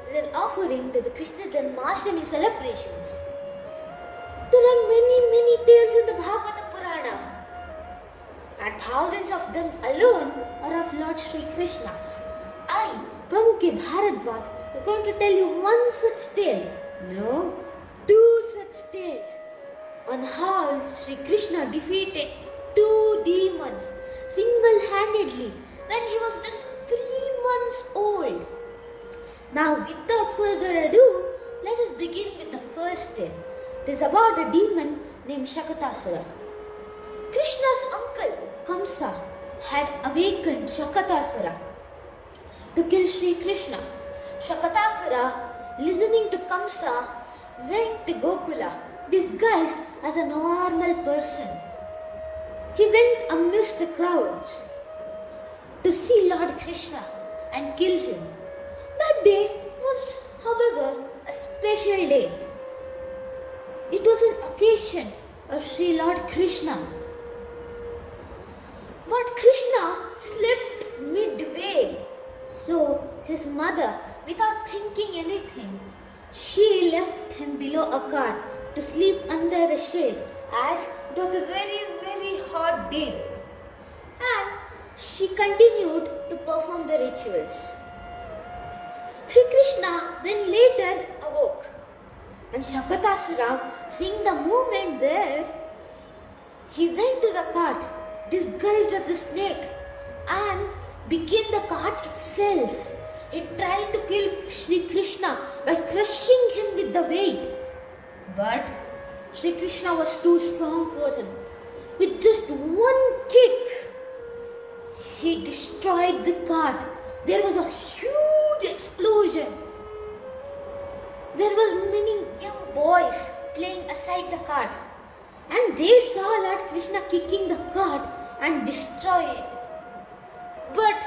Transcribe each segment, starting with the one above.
is an offering to the Krishna Janmashtami Celebrations. There are many tales in the Bhagavata Purana, and thousands of them alone are of Lord Sri Krishna's. I, Pramukhi Bharadwaj, is going to tell you one such tale, no, two such tales, on how Sri Krishna defeated two demons single-handedly when he was just 3 months old. Now, without further ado, let us begin with the first tale. It is about a demon named Shakatasura. Krishna's uncle Kamsa had awakened Shakatasura to kill Sri Krishna. Shakatasura, listening to Kamsa, went to Gokula disguised as a normal person. He went amidst the crowds to see Lord Krishna and kill him. That day was, however, a special day. It was an occasion of Sri Lord Krishna. But Krishna slept midway. So his mother, without thinking anything, she left him below a cart to sleep under a shade as it was a very hot day. And she continued to perform the rituals. Sri Krishna then later awoke, and Shakatasura, seeing the movement there, he went to the cart disguised as a snake and began the cart itself. He tried to kill Sri Krishna by crushing him with the weight. But Sri Krishna was too strong for him. With just one kick, he destroyed the cart. There was a huge explosion. There were many young boys playing aside the cart, and they saw Lord Krishna kicking the cart and destroy it. But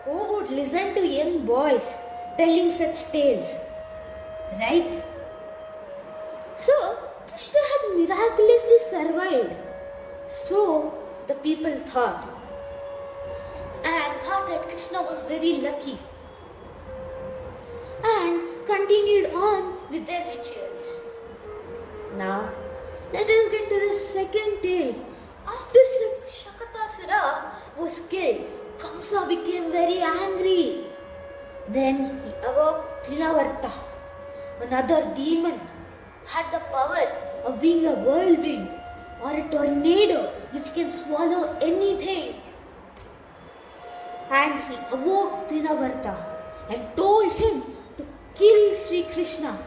who would listen to young boys telling such tales, right? So Krishna had miraculously survived, so the people thought, and thought that Krishna was very lucky, and continued on with their rituals. Now, let us get to the second tale. After Shakatasura was killed, Kamsa became very angry. Then he awoke Trinavarta, another demon, had the power of being a whirlwind or a tornado which can swallow anything. And he awoke Trinavarta and told him to kill Sri Krishna.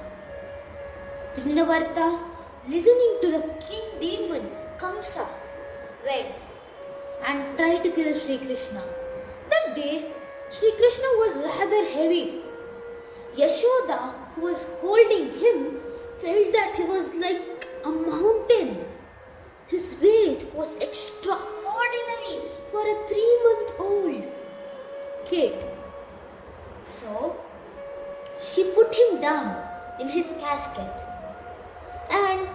Trinavarta, listening to the king demon Kamsa, went and tried to kill Sri Krishna. That day, Sri Krishna was rather heavy. Yashoda, who was holding him, felt that he was like a mountain. His weight was extraordinary for a 3-month-old kid. So, she put him down in his casket, and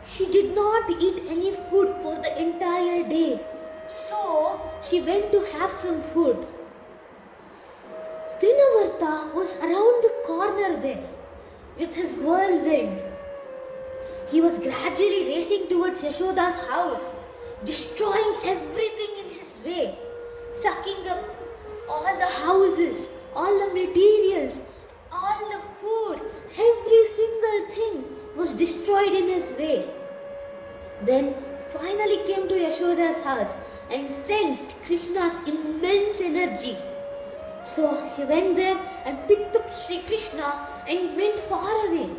she did not eat any food for the entire day. So, she went to have some food. Trinavarta was around the corner there with his whirlwind. He was gradually racing towards Yashoda's house, destroying everything in his way, sucking up all the houses, all the materials, all the food, every single thing was destroyed in his way. Then finally came to Yashoda's house and sensed Krishna's immense energy. So he went there and picked up Sri Krishna and went far away.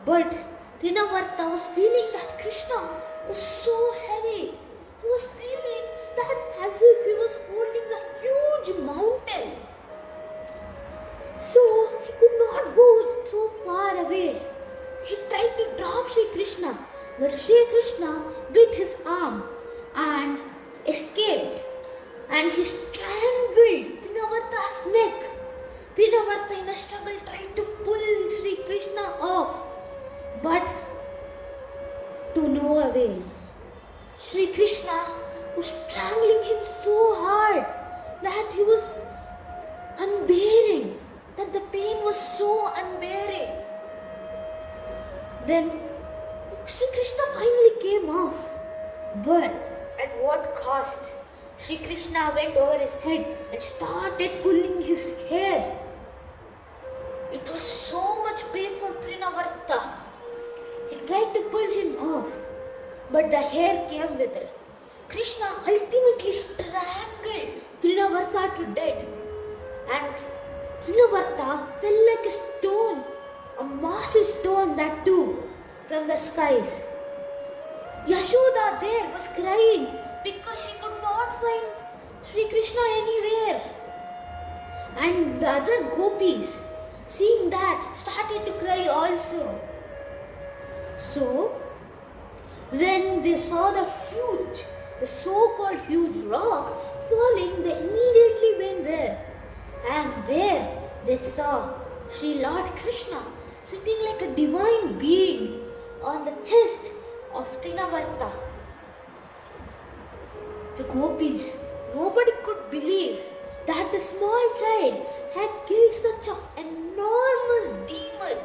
But Trinavarta was feeling that Krishna was so heavy. He was feeling that as if he was holding a huge mountain. So he could not go so far away. He tried to drop Sri Krishna, but Sri Krishna bit his arm and escaped, and he strangled Trinavarta's neck. Trinavarta in a struggle tried to pull Sri Krishna off, but to no avail. Sri Krishna was strangling him so hard that he was unbearing, that the pain was so so unbearing. Then Sri Krishna finally came off. But at what cost? Sri Krishna went over his head and started pulling his hair. It was so much pain for Trinavarta. He tried to pull him off, but the hair came with it. Krishna ultimately strangled Trinavarta to death, and Trinavarta fell like a stone, a massive stone that too, from the skies. Yashoda there was crying because she could not find Sri Krishna anywhere. And the other gopis, seeing that, started to cry also. So, when they saw the so-called huge rock falling, they immediately went there. And there they saw Sri Lord Krishna sitting like a divine being on the chest of Trinavarta. The gopis, nobody could believe that a small child had killed such an enormous demon.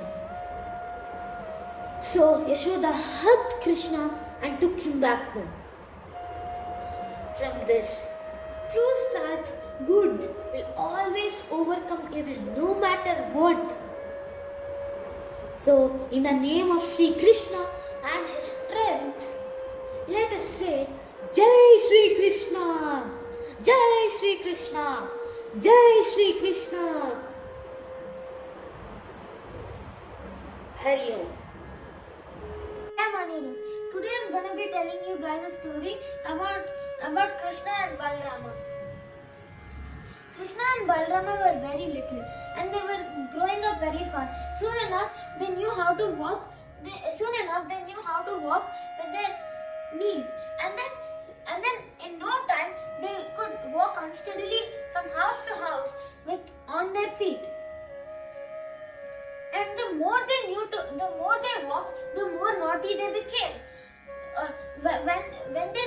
So Yashoda hugged Krishna and took him back home. From this proves that good will always overcome evil, no matter what. So, in the name of Sri Krishna and his strength, let us say Jai Sri Krishna, Jai Sri Krishna, Jai Sri Krishna. Hari Om. I'm Anirudh. Today I'm gonna be telling you guys a story about Krishna and Balarama. Krishna and Balarama were very little and they were growing up very fast. Soon enough they knew how to walk with their knees, and then in no time they could walk unsteadily from house to house on their feet. And the more they walked, the more naughty they became. When they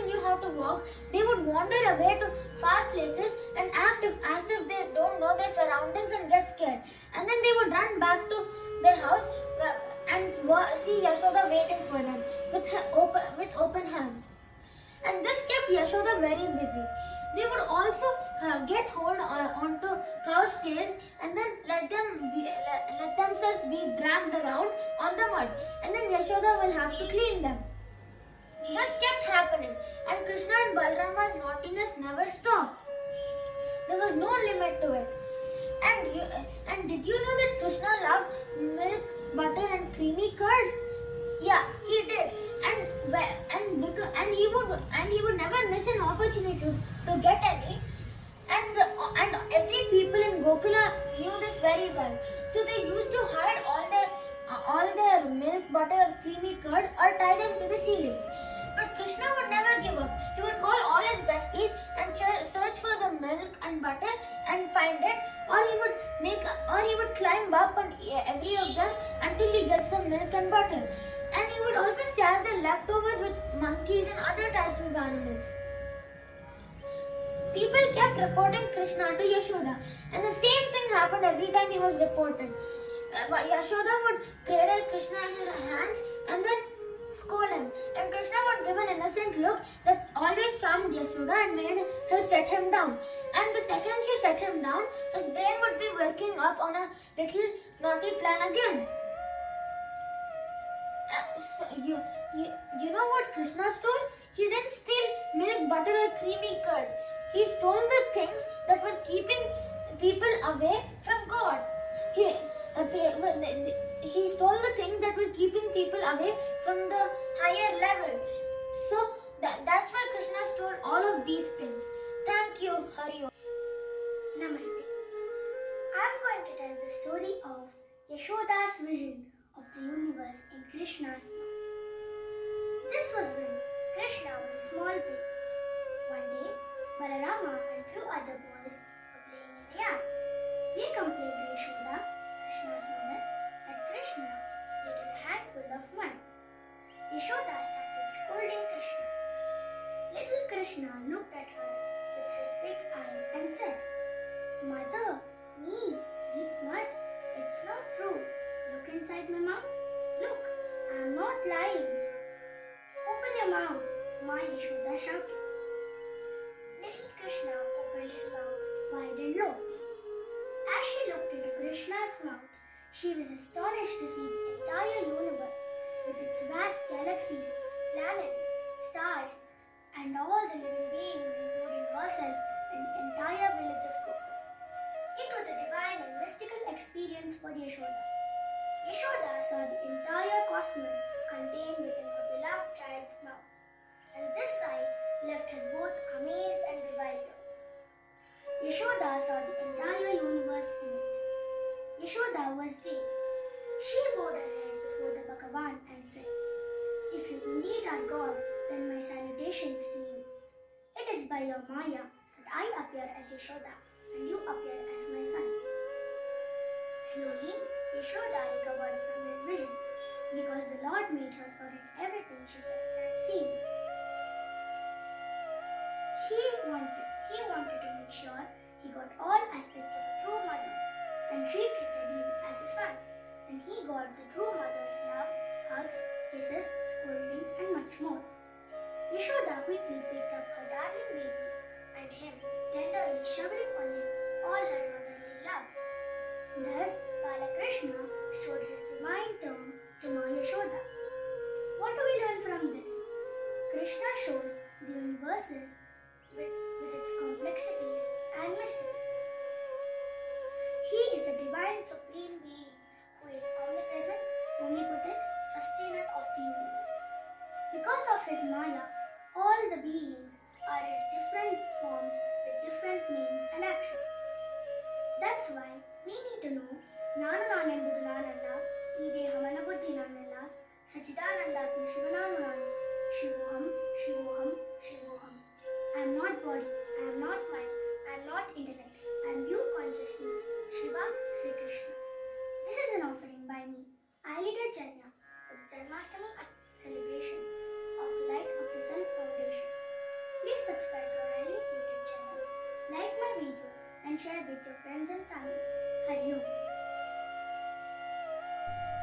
knew how to walk, they would wander away to far places and act as if they don't know their surroundings and get scared. And then they would run back to their house and see Yashoda waiting for them with open hands. And this kept Yashoda very busy. They would also get hold onto cows' tails and then let themselves be dragged around on the mud. And then Yashoda will have to clean them. This kept happening, and Krishna and Balarama's naughtiness never stopped. There was no limit to it. And did you know that Krishna loved milk, butter, and creamy curd? Yeah, he did, and he would never miss an opportunity to get any. And every people in Gokula knew this very well. So they used to hide all their milk, butter, creamy curd, or tie them to the ceilings. But Krishna would never give up. He would call all his besties and search for the milk and butter and find it, or he would climb up on every of them until he gets some milk and butter. And he would also share the leftovers with monkeys and other types of animals. People kept reporting Krishna to Yashoda, and the same thing happened every time he was reported. Yashoda would cradle Krishna in her hands and then scold him, and Krishna would give an innocent look that always charmed Yashoda and made her set him down. And the second she set him down, his brain would be working up on a little naughty plan again. You know what Krishna stole? He didn't steal milk, butter, or creamy curd. He stole the things that were keeping people away from God. He stole the things that were keeping people away from the higher level. So that's why Krishna stole all of these things. Thank you, Hari Om. Namaste. I'm going to tell the story of Yashoda's vision of the universe in Krishna's mouth. This was when Krishna was a small baby. One day, Balarama and few other boys were playing in the yard. They complained to Yashoda, Krishna's mother, that Krishna had eaten a handful of mud. Yashoda started scolding Krishna. Little Krishna looked at her with his big eyes and said, "Mother, me eat mud? inside my mouth? Look, I am not lying. Open your mouth, Ma Yashoda shouted. Little Krishna opened his mouth wide and low. As she looked into Krishna's mouth, she was astonished to see the entire universe with its vast galaxies, planets, stars, and all the living beings, including herself and the entire village of Coco. It was a divine and mystical experience for Yashoda. Yashoda saw the entire cosmos contained within her beloved child's mouth, and this sight left her both amazed and bewildered. Yashoda saw the entire universe in it. Yashoda was dazed. She bowed her head before the Bhagavan and said, "If you indeed are God, then my salutations to you. It is by your Maya that I appear as Yashoda and you appear as my son." Slowly, Yashoda recovered from his vision because the Lord made her forget everything she just had seen. He wanted to make sure he got all aspects of a true mother, and she treated him as a son, and he got the true mother's love, hugs, kisses, scolding, and much more. Yashoda quickly picked up her darling baby and him, tenderly showering on him all her motherly love. Thus, Balakrishna showed his divine turn to Ma Yashoda. What do we learn from this? Krishna shows the universes with its complexities and mysteries. He is the divine supreme being who is omnipresent, omnipotent, sustainer of the universe. Because of his Maya, all the beings are his different forms with different names and actions. That's why we need to know Nanu Nanenbudu Nanalla, Ee Dehamana Buddhi Nanalla, Sachidanandatma Shivananu Nani, Shivoham, Shivoham, Shivoham. I am not body, I am not mind, I am not intellect, I am pure consciousness, Shiva, SriKrishna. This is an offering by me, iLeaders Janya, for the Janmashtami Celebrations of the Light of the Self Foundation. Please subscribe to our iLead YouTube channel, like my video, and share with your friends and family. Hari Om.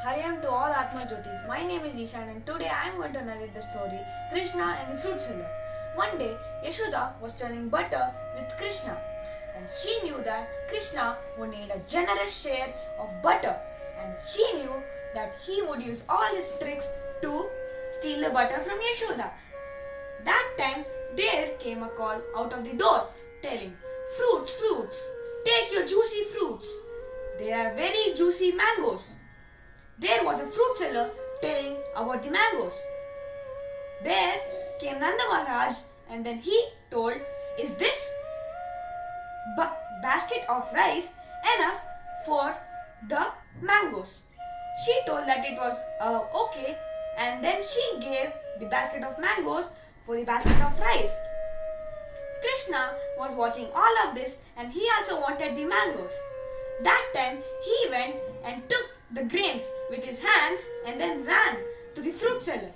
Hari Om to all Atma Jyotis. My name is Ishan and today I am going to narrate the story Krishna and the Fruit Seller. One day, Yashoda was churning butter with Krishna and she knew that Krishna would need a generous share of butter and she knew that he would use all his tricks to steal the butter from Yashoda. That time, there came a call out of the door telling, "Fruits, fruits, take your juicy fruits. There are very juicy mangoes." There was a fruit seller telling about the mangoes. There came Nanda Maharaj and then he told, "Is this basket of rice enough for the mangoes?" She told that it was okay and then she gave the basket of mangoes for the basket of rice. Krishna was watching all of this and he also wanted the mangoes. That time he went and took the grains with his hands and then ran to the fruit seller.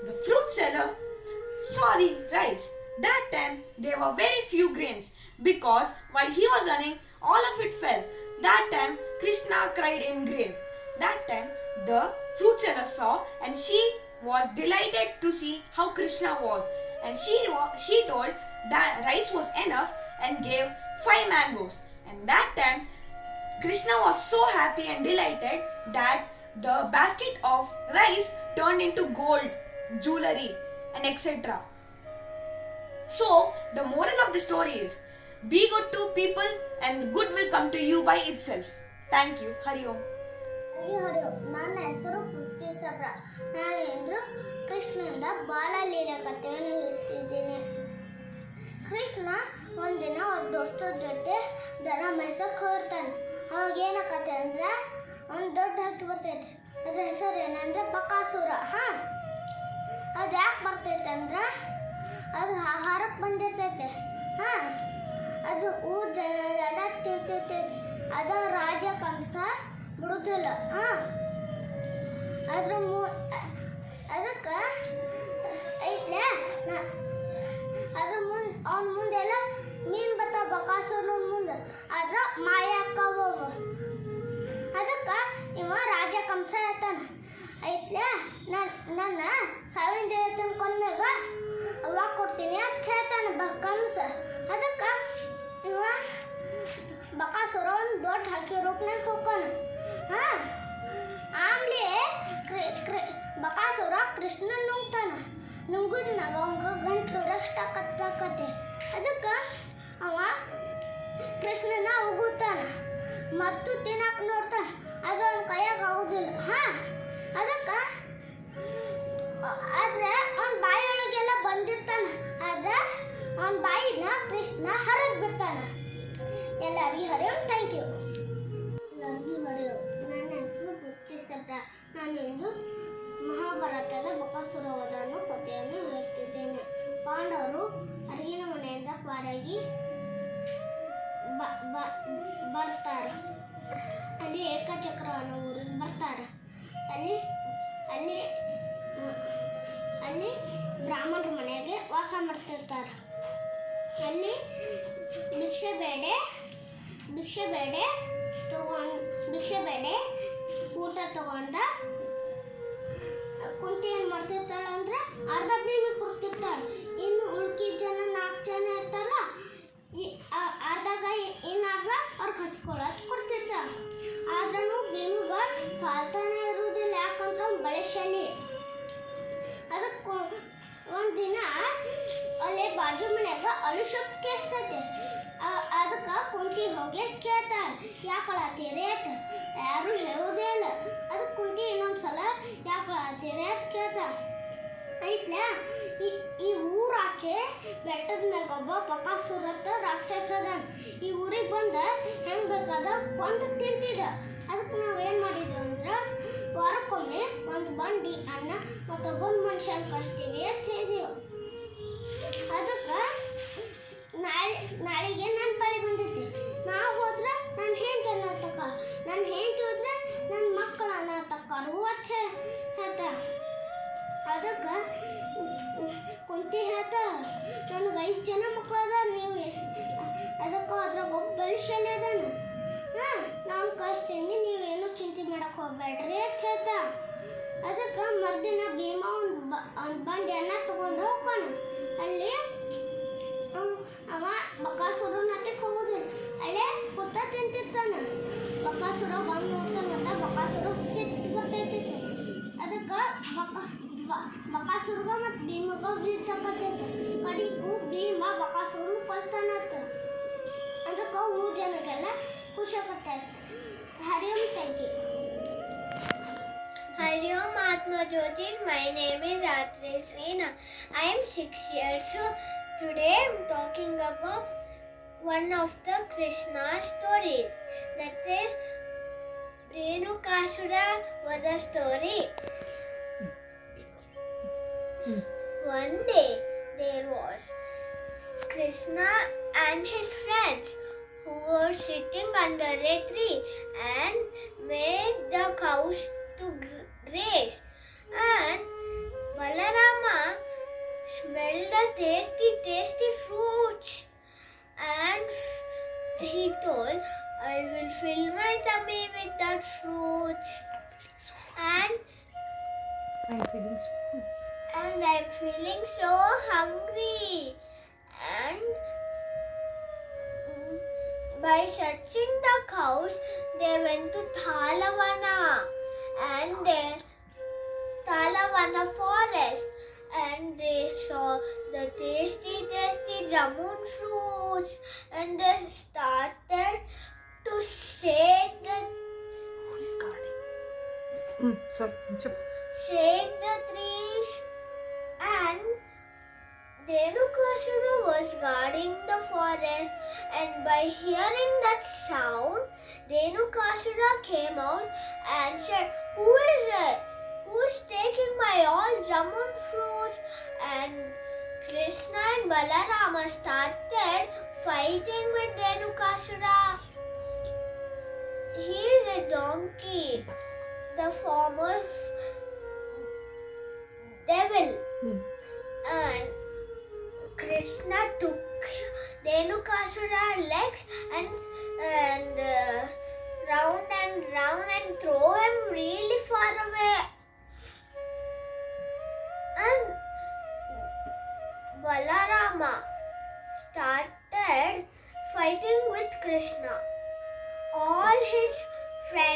The fruit seller saw the rice. That time there were very few grains because while he was running, all of it fell. That time Krishna cried in grave. That time the fruit seller saw and she was delighted to see how Krishna was. And she told that rice was enough and gave 5 mangoes. And that time Krishna was so happy and delighted that the basket of rice turned into gold, jewelry and etc. So the moral of the story is, be good to people and good will come to you by itself. Thank you. Hari Om. ಹರಿ ನನ್ನ ಹೆಸರು ಪೃಥ್ವಿ ಸಬ್ರ. ನಾನು ಇಂದು ಕೃಷ್ಣನಿಂದ ಬಾಲಲೀಲೆ ಕಥೆಯನ್ನು ಹೇಳ್ತಿದ್ದೀನಿ. ಕೃಷ್ಣ ಒಂದಿನ ಅವ್ರ ದೋಸ್ತರ ಜೊತೆ ದನ ಮೇಯ್ಸಕ್ಕೆ ಹೊರಡ್ತಾನೆ. ಅವಾಗ ಏನಾಗತ್ತೆ ಅಂದರೆ ಒಂದು ದೊಡ್ಡ ಹಕ್ಕಿ ಬರ್ತೈತೆ. ಅದ್ರ ಹೆಸರು ಏನಂದರೆ ಬಕಾಸುರ. ಅದು ಯಾಕೆ ಬರ್ತೈತೆ ಅಂದ್ರೆ ಅದು ಆಹಾರಕ್ಕೆ ಬಂದಿರ್ತೈತೆ. ಅದು ಊರ ಜನರೆಲ್ಲ ತಿಂತಿರ್ತೈತೆ. ಅದು ರಾಜ ಕಂಸ ಬಿಡುದಿಲ್ಲ. ಅದಕ್ಕೆ ಐತ್ಲೆ ಅದ್ರ ಮುಂದೆ ಅವನ ಮುಂದೆಲ್ಲ ಮೀನು ಬರ್ತಾವ ಬಕಾಸುರನ ಮುಂದೆ. ಆದ್ರೆ ಮಾಯ ಅಕ್ಕ ಅದಕ್ಕೆ ಇವ ರಾಜ ಕಂಸ ಹೇಳ್ತಾನ ಐತ್ಲ ನನ್ನ ಸಾವಿನ ದೇವತನ ಕೊಂದಾಗ ಅವಾಗ ಕೊಡ್ತೀನಿ ಅಂತ ಹೇಳ್ತಾನ ಕಂಸ. ಅದಕ್ಕೆ ಇವ ಬಕಾಸುರ ಒಂದು ದೊಡ್ಡ ಹಕ್ಕಿ ರೂಪನಾಗ ಹೋಗ್ತಾನ. ಆಮ್ಲೆ ಬಕಾಸುರ ಕೃಷ್ಣನ ನುಂಗ್ತಾನ. ನುಂಗುದ್ನಾಗ ಅವಂಗ ಗಂಟ್ಲು ರಷ್ಟ ಕತ್ತಾಕತ್ತೆ. ಅದಕ್ಕೆ ಅವ ಕೃಷ್ಣನ ಉಗುತ್ತಾನ ಮತ್ತು ತಿನ್ನಕ್ಕೆ ನೋಡ್ತಾನ. ಆದ್ರೆ ಅವನ ಕೈಯಾಗ ಆಗೋದಿಲ್ಲ. ಅದಕ್ಕೆ ಆದ್ರೆ ಅವನ ಬಾಯಿಯೊಳಗೆಲ್ಲ ಬಂದಿರ್ತಾನ. ಆದ್ರೆ ಅವನ ಬಾಯಿನ ಕೃಷ್ಣ ಹರಿದು ಬಿಡ್ತಾನ. ಎಲ್ಲರಿಗೂ ಹರಿಯೋ ಥ್ಯಾಂಕ್ ಯು. ಎಲ್ಲರಿಗೂ ಹರಿಯೋ. ನನ್ನ ಹೆಸರು ಬುಕ್ಕಿಸಬ್ರ. ನಾನಿಂದು ಮಹಾಭಾರತದ ಬಕಾಸುರ ವಧನ ಕಥೆಯನ್ನು ಹೇಳುತ್ತಿದ್ದೇನೆ. ಪಾಂಡವರು ಅರಗಿನ ಮನೆಯಿಂದ ಪಾರಾಗಿ ಬರ್ತಾರೆ. ಅಲ್ಲಿ ಏಕಚಕ್ರ ಅನ್ನೋ ಊರಿಗೆ ಬರ್ತಾರೆ. ಅಲ್ಲಿ ಬ್ರಾಹ್ಮಣರ ಮನೆಗೆ ವಾಸ ಮಾಡ್ತಿರ್ತಾರೆ. ಅಲ್ಲಿ ಭಿಕ್ಷೆ ಬೇಡೆ ಊಟ ತಗೊಂಡ ಕುಂತಿ ಏನು ಮಾಡ್ತಿರ್ತಾಳೆ ಅಂದ್ರೆ ಅರ್ಧ ಭೀಮಿ ಕೊಡ್ತಿರ್ತಾಳೆ. ಇನ್ನು ಉಳ್ಕಿದ ಜನ 4 ಜನ ಇರ್ತಾರಲ್ಲ, ಅರ್ಧಾಗ ಏನಾಗ ಅವ್ರಿಗೆ ಹಚ್ಕೊಳ್ಳೋದು ಕೊಡ್ತಿರ್ತಾಳೆ. ಆದ್ರೂ ಭೀಮಿಗ ಸಾಲ್ತಾನೆ ಇರುವುದಿಲ್ಲ. ಯಾಕಂದ್ರೆ ಅವ್ನು ಬಳೆಶಾಲಿ. ಅದಕ್ಕೆ ಒಂದಿನ ಅಲ್ಲಿ ಬಾಜು ಮನ್ಯಾಗ ಅಳುಶಪ್ ಕೇಳಿಸ್ತೈತೆ. ಅದಕ್ಕೆ ಕುಂತಿ ಹೋಗಿ ಕೇಳ್ತಾಳೆ, ಯಾಕಳತ್ತೀರಿ ಅಂತ. ಯಾರು ಹೇಳೋದೇ ಇಲ್ಲ. ಅದಕ್ಕೆ ಕುಂತಿ ಇನ್ನೊಂದ್ಸಲ ಯಾಕಳತ್ತೀರಿ ಅಂತ ಕೇಳ್ತಾಳೆ. ಐತ್ಲ ಈ ಊರಾಚೆ ಬೆಟ್ಟದ ಮ್ಯಾಗ ಒಬ್ಬ ಬಕಾಸುರತ ರಾಕ್ಷಸ ಅದಾನ. ಈ ಊರಿಗೆ ಬಂದ ಹೆಂಗೆ ಬೇಕಾದ ಕೊಂದು ತಿಂತಿದ್ದ. ಅದಕ್ಕೆ ನಾವೇನು ಮಾಡಿದ್ವಿ ಅಂದ್ರೆ ವಾರಕ್ಕೊಮ್ಮೆ ಒಂದು ಬಂಡಿ ಅನ್ನ ಮತ್ತೊಬ್ಬೊಂದು ಮನುಷ್ಯನ ಕಳಿಸ್ತೀವಿ ಅಂತ ಹೇಳಿದೆವು. ಅದಕ್ಕೆ ನಾಳೆಗೆ ನನ್ನ ಪಾಳಿ ಬಂದೈತಿ. ನಾವು ಹೋದ್ರೆ ನನ್ನ ಹೆಂಡತಿ ಅನ್ನ ತಕ್ಕಾರ, ನನ್ನ ಹೆಂಡತಿ ಹೋದ್ರೆ ನನ್ನ ಮಕ್ಕಳನ್ನ ತಕ್ಕಾರು ಅಂತ ಹೇಳ್ತಾರ. ಅದಕ್ಕೆ ಕುಂತಿ ಹೇಳ್ತಾರ, ನನಗೆ 5 ಜನ ಮಕ್ಕಳು ಅದಾರ. ನೀವು ಅದಕ್ಕೆ ಅದ್ರಾಗ ಒಬ್ಬ ಬಲಿಶಾಲಿ ಅದಾನ. ನಾನು ಕಳಿಸ್ತೀನಿ, ನೀವೇನು ಚಿಂತೆ ಮಾಡಕ್ಕೆ ಹೋಗ್ಬೇಡ್ರಿ ಅಂತ ಹೇಳ್ತಾ. ಅದಕ್ಕೆ ಮರ್ದಿನ ಭೀಮ ಒಂದು ಬಂಡಿ ಅನ್ನ ತಗೊಂಡು ಹೋಗ್ತಾನ. ಅಲ್ಲಿ ಅವ ಬಕಾಸುರನ ಹತ್ತಿಕ್ಕೆ ಹೋಗೋದಿಲ್ಲ. ಅಲ್ಲೇ ಕೂತ ತಿಂತಿರ್ತಾನ. ಬಕಾಸುರ ಬಂದು ನೋಡ್ತಾನಂತ ಬಕಾಸುರ ಸಿಟ್ಟು ಬರ್ತೈತಿ. ಅದಕ್ಕೆ ಬಕಾಸುರ್ಗ ಮತ್ತು ಭೀಮಗ ಬೀಳ್ತಕ್ಕಂಥದ್ದು. ಕಡಿಗೂ ಭೀಮ ಬಕಾಸುರನ ಕೊಲ್ತಾನಂತ. ಅದಕ್ಕೆ ಊರ ಜನಗೆಲ್ಲ ಖುಷಿ ಆಗತ್ತೈತೆ. ಹರಿಯಂ thank you. Hari Om Atma Jyotis. My name is SriKrishna. I am 6 years old. Today I am talking about one of the Krishna stories. That is Renukasura Vada story. One day there was Krishna and his friends who were sitting under a tree and made the cows to graze. And Balarama smelled the tasty fruits, and he told, I will fill my tummy with that fruits. And I'm feeling so hungry. And by searching the cows, they went to Thalavana forest, and they saw the tasty jamun fruits, and they started to shake the shake the trees. And Renukasura was guarding the forest, and by hearing that sound, Renukasura came out and said, Who is it? Who is taking my all jamun fruits? And Krishna and Balarama started fighting with Renukasura. He is a donkey, the form of devil. And Krishna took Renukasura's legs and round and throw him really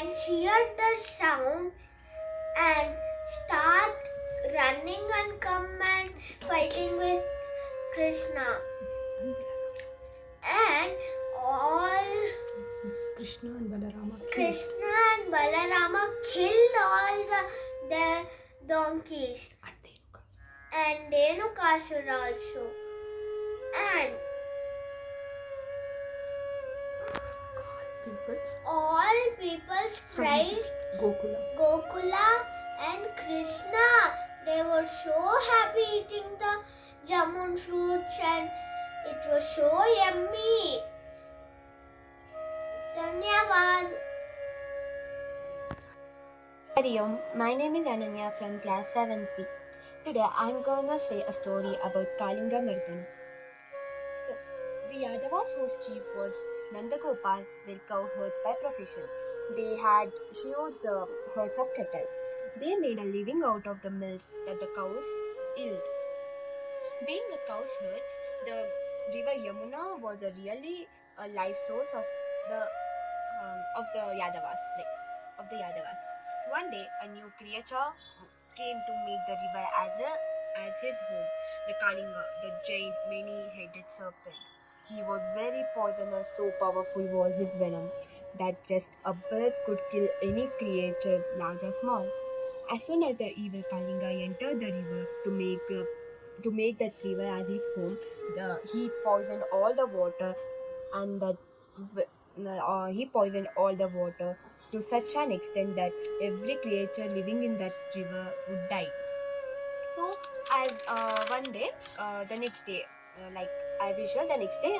friends heard the sound and start running and come and fighting with Krishna. And all Krishna and Balarama Krishna and Balarama killed all the donkeys and Dhenukasura also. And all peoples praised Gokula and Krishna. They were so happy eating the jamun fruits and it was so yummy. Dhanyavad. Hari Om, my name is Ananya from class 7th B. Today I'm gonna say a story about Kalinga Mardana. So, the Yadavas whose chief was Nandagopal were cow herds by profession. They had huge herds of cattle. They made a living out of the milk that the cows yield. Being a cow's herds, the river Yamuna was a really life source of the Yadavas. One day, a new creature came to make the river as his home. The Kalinga, the giant, many-headed serpent. He was very poisonous. So powerful was his venom that just a breath could kill any creature, large or small. As soon as the evil Kalinga entered the river to make that river as his home, he poisoned all the water, and he poisoned all the water to such an extent that every creature living in that river would die. So, as one day, the next day, like as usual, the next day,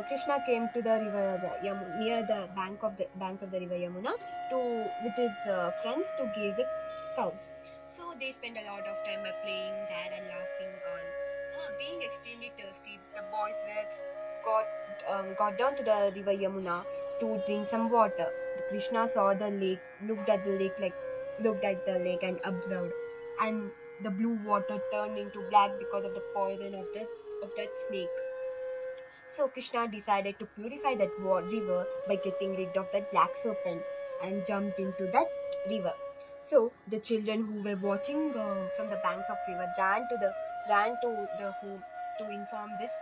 Krishna came to the river near the banks of the river Yamuna with his friends to give the cows. So they spent a lot of time by playing there and laughing on. Being extremely thirsty, the boys got down to the river Yamuna to drink some water. Krishna saw the lake, looked at the lake and observed, and the blue water turned into black because of the poison of that snake. So Krishna decided to purify that river by getting rid of that black serpent and jumped into that river. So the children who were watching from the banks of river ran to the home to inform this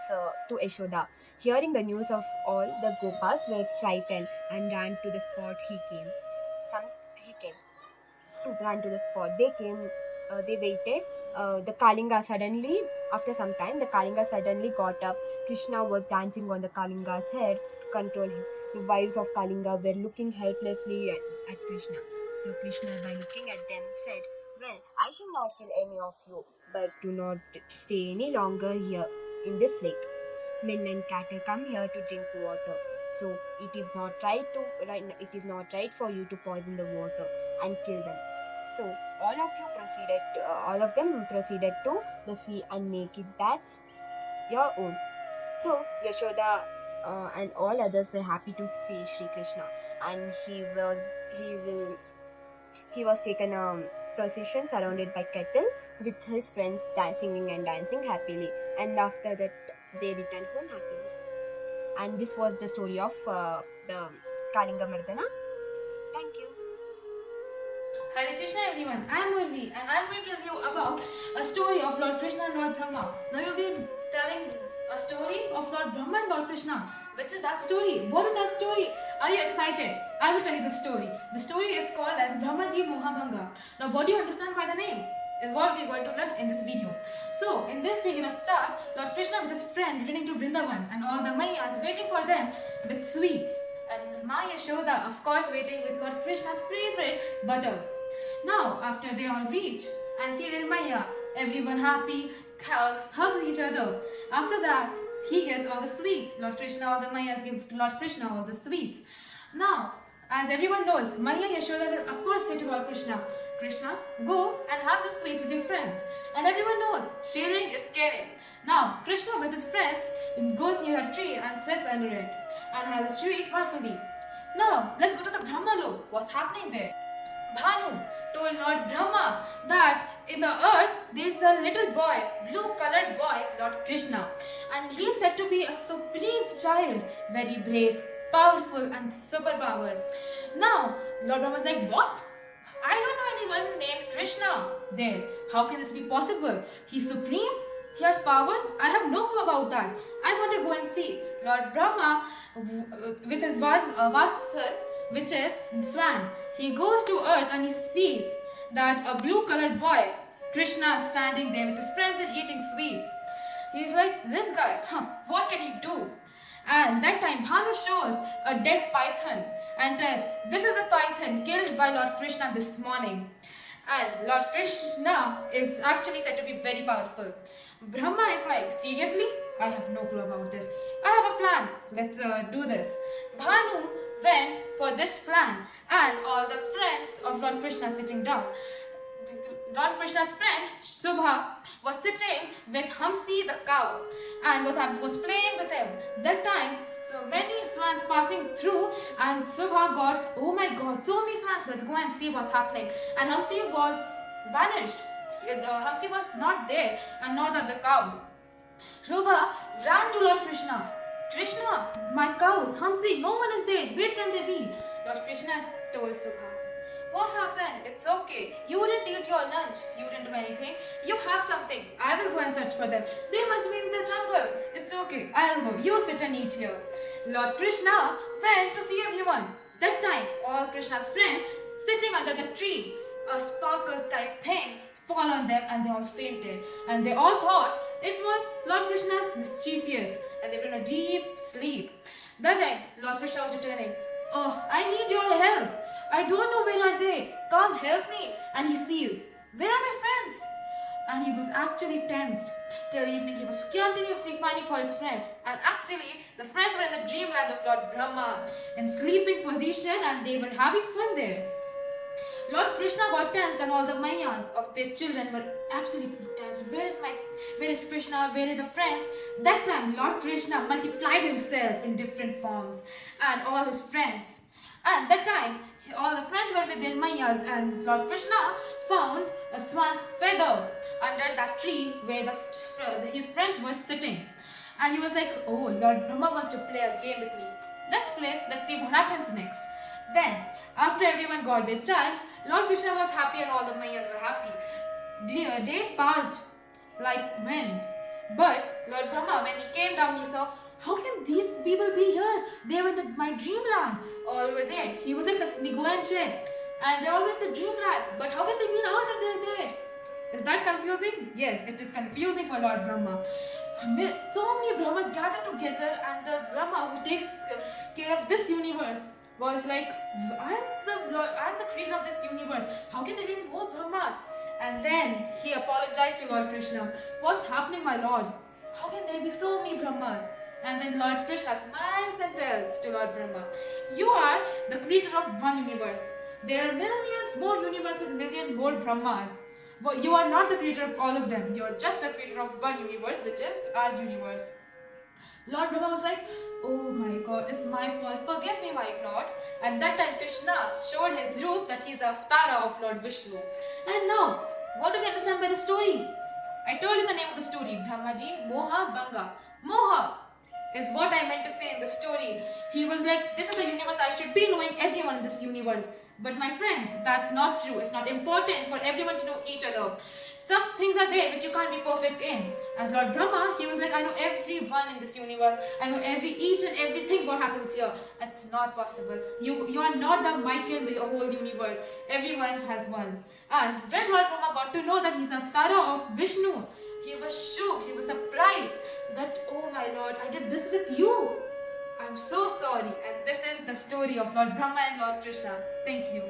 to Yashoda. Hearing the news of all, the Gopas were frightened and ran to the spot he came. Ran to the spot. They waited. After some time, the Kalinga suddenly got up. Krishna was dancing on the Kalinga's head to control him. The wives of Kalinga were looking helplessly at Krishna. So Krishna, by looking at them, said, "Well, I shall not kill any of you, but do not stay any longer here in this lake. Men and cattle come here to drink water. So it is not right for you to poison the water and kill them." So all of them proceeded to the sea and make it that's your own. So Yashoda and all others were happy to see Sri Krishna, and he was taken a procession surrounded by cattle with his friends singing and dancing happily, and after that they returned home happily. And this was the story of the Kalinga Mardana. Thank you. Hare Krishna everyone, I am Urvi and I am going to tell you about a story of Lord Krishna and Lord Brahma. Now you will be telling a story of Lord Brahma and Lord Krishna. Which is that story? What is that story? Are you excited? I will tell you the story. The story is called as Brahmaji Mohabhanga. Now what do you understand by the name? Is what you are going to learn in this video. So in this video, let's start Lord Krishna with his friend returning to Vrindavan and all the Mayas waiting for them with sweets. And Ma Yashoda, of course, waiting with Lord Krishna's favorite butter. Now, after they all reach and see their Maya, everyone happy, hugs each other. After that, he gets all the sweets. Lord Krishna, all the Mayas give Lord Krishna all the sweets. Now, as everyone knows, Maya Yashoda will of course say to Lord Krishna, "Krishna, go and have the sweets with your friends." And everyone knows, sharing is caring. Now, Krishna with his friends goes near a tree and sits under it and has a sweet joyfully. Now, let's go to the Brahma Lok. What's happening there? Bhanu told Lord Brahma that in the earth there is a little boy, blue-colored boy, Lord Krishna, and he is said to be a supreme child, very brave, powerful and superpowered. Now, Lord Brahma was like, what? I don't know anyone named Krishna there. How can this be possible? He's supreme? He has powers? I have no clue about that. I want to go and see. Lord Brahma, with his Vatsar, which is swan, he goes to earth and he sees that a blue colored boy, Krishna, is standing there with his friends and eating sweets. He's like, this guy, what can he do? And that time Bhanu shows a dead python and tells, this is a python killed by Lord Krishna this morning. And Lord Krishna is actually said to be very powerful. Brahma is like, seriously? I have no clue about this. I have a plan. Let's do this. Bhanu went for this plan and all the friends of Lord Krishna sitting down. Lord Krishna's friend Subha was sitting with Hamsi the cow and was playing with him. That time, so many swans passing through, and Subha got, oh my god, so many swans. Let's go and see what's happening. And Hamsi was vanished. Hamsi was not there, and nor the cows. Subha ran to Lord Krishna. Krishna, my cows, Hamsi, no one is there. Where can they be? Lord Krishna told Subha, what happened? It's okay. You didn't eat your lunch. You didn't do anything. You have something. I will go and search for them. They must be in the jungle. It's okay. I'll go. You sit and eat here. Lord Krishna went to see everyone. That time, all Krishna's friends sitting under the tree, a sparkle type thing fall on them and they all fainted. And they all thought it was Lord Krishna's mischievous and they were in a deep sleep. That time, Lord Krishna was returning. Oh, I need your help. I don't know where are they. Come help me. And he sees, where are my friends? And he was actually tensed. Till evening he was continuously finding for his friend. And actually the friends were in the dreamland of Lord Brahma in sleeping position and they were having fun there. Lord Krishna got tensed and all the mayas of their children were absolutely tensed. Where is Krishna? Where are the friends? That time Lord Krishna multiplied himself in different forms and all his friends. And that time all the friends were with their mayas and Lord Krishna found a swan's feather under that tree where his friends were sitting. And he was like, oh, Lord Brahma wants to play a game with me. Let's play. Let's see what happens next. Then, after everyone got their child, Lord Krishna was happy and all the mayas were happy. Day passed like wind. But Lord Brahma, when he came down, he saw, how can these people be here? They were in my dreamland. All were there. He was like, let me go and check. And they all were in the dreamland. But how can they be on earth if they're there? Is that confusing? Yes, it is confusing for Lord Brahma. So many Brahmas gathered together and the Brahma who takes care of this universe was like, I'm the creator of this universe. How can there be more Brahmas? And then he apologized to Lord Krishna. What's happening, my Lord? How can there be so many Brahmas? And then Lord Krishna smiles and tells to Lord Brahma, you are the creator of one universe. There are millions more universes, million more Brahmas. But you are not the creator of all of them. You are just the creator of one universe, which is our universe. Lord Brahma was like, oh my god, it's my fault. Forgive me, my Lord. And that time Krishna showed his roop that he is the avatar of Lord Vishnu. And now, what do we understand by the story? I told you the name of the story, Brahmaji Moha Bhanga. Moha is what I meant to say in the story. He was like, this is the universe, I should be knowing everyone in this universe. But my friends, that's not true. It's not important for everyone to know each other. Some things are there which you can't be perfect in. As Lord Brahma, he was like, I know everyone in this universe. I know each and everything what happens here. It's not possible. You are not the mighty in the whole universe. Everyone has one. And when Lord Brahma got to know that he's the avatar of Vishnu, he was shocked. He was surprised that, oh my Lord, I did this with you. I'm so sorry. And this is the story of Lord Brahma and Lord Krishna. Thank you.